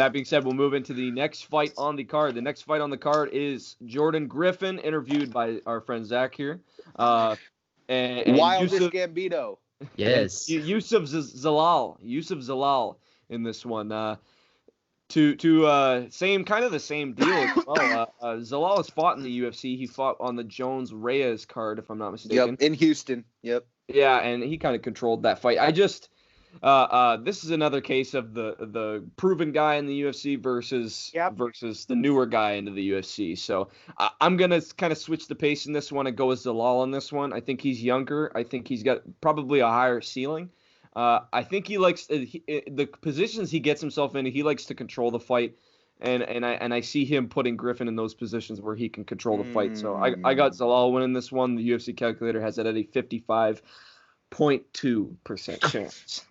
That being said, we'll move into the next fight on the card. The next fight on the card is Jordan Griffin, interviewed by our friend Zach here. And Wildest Youssef, Gambito. Yes. Youssef Zalal in this one. Same kind of the same deal as well. Zalal has fought in the UFC. He fought on the Jones Reyes card, if I'm not mistaken. Yep, in Houston. Yep. Yeah, and he kind of controlled that fight. This is another case of the proven guy in the UFC versus the newer guy into the UFC. So I'm gonna kind of switch the pace in this one and go with Zalal on this one. I think he's younger. I think he's got probably a higher ceiling. I think he likes the positions he gets himself in. He likes to control the fight, and I see him putting Griffin in those positions where he can control the fight. So I got Zalal winning this one. The UFC calculator has it at a 55.2% chance.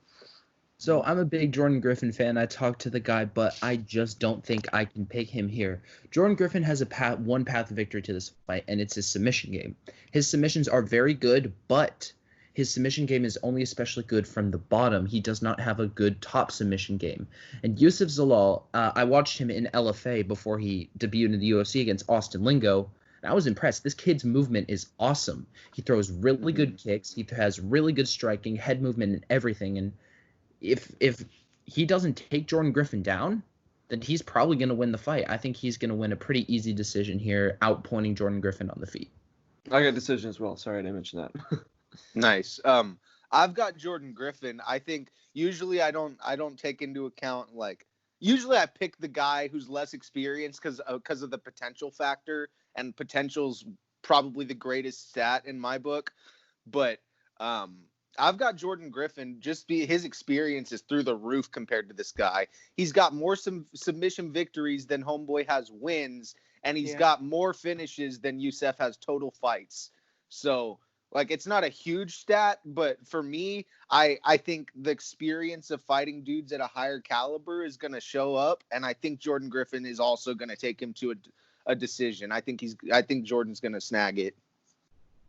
So I'm a big Jordan Griffin fan. I talked to the guy, but I just don't think I can pick him here. Jordan Griffin has one path of victory to this fight, and it's his submission game. His submissions are very good, but his submission game is only especially good from the bottom. He does not have a good top submission game. And Youssef Zalal, I watched him in LFA before he debuted in the UFC against Austin Lingo. And I was impressed. This kid's movement is awesome. He throws really good kicks. He has really good striking, head movement, and everything. And if he doesn't take Jordan Griffin down, then he's probably going to win the fight. I think he's going to win a pretty easy decision here, outpointing Jordan Griffin on the feet. I got decision as well. Sorry I didn't mention that. Nice. I've got Jordan Griffin. I think usually I don't take into account, like, usually I pick the guy who's less experienced because of the potential factor, and potential's probably the greatest stat in my book. But I've got Jordan Griffin. His experience is through the roof compared to this guy. He's got more submission victories than Homeboy has wins, and he's got more finishes than Youssef has total fights. So, like, it's not a huge stat, but for me, I think the experience of fighting dudes at a higher caliber is going to show up, and I think Jordan Griffin is also going to take him to a decision. I think Jordan's going to snag it.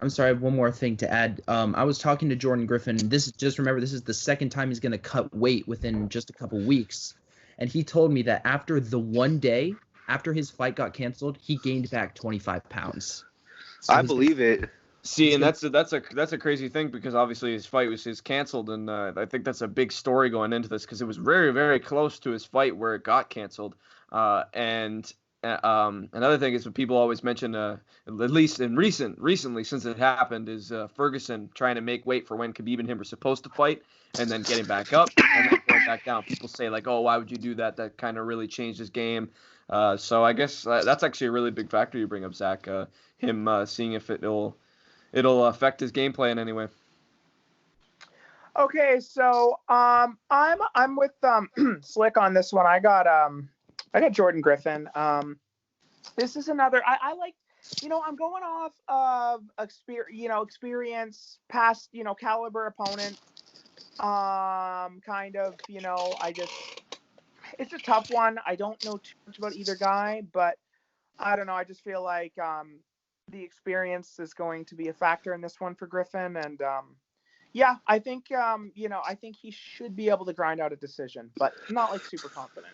I'm sorry, I have one more thing to add. I was talking to Jordan Griffin. This is the second time he's going to cut weight within just a couple weeks. And he told me that after the one day, after his fight got canceled, he gained back 25 pounds. So I believe it. See, and that's a crazy thing, because obviously his fight was canceled, and I think that's a big story going into this, because it was very, very close to his fight where it got canceled. Another thing is what people always mention, at least in recently since it happened, is Ferguson trying to make weight for when Khabib and him were supposed to fight, and then getting back up and then going back down. People say, like, oh, why would you do that? That kind of really changed his game. So I guess that's actually a really big factor you bring up, Zach. Him seeing if it'll affect his game plan anyway. Okay, so I'm with Slick on this one. I got Jordan Griffin. This is another. I like. I'm going off of experience, past caliber opponent. Kind of. It's a tough one. I don't know too much about either guy, but I don't know. I just feel like the experience is going to be a factor in this one for Griffin, and I think I think he should be able to grind out a decision, but not like super confident.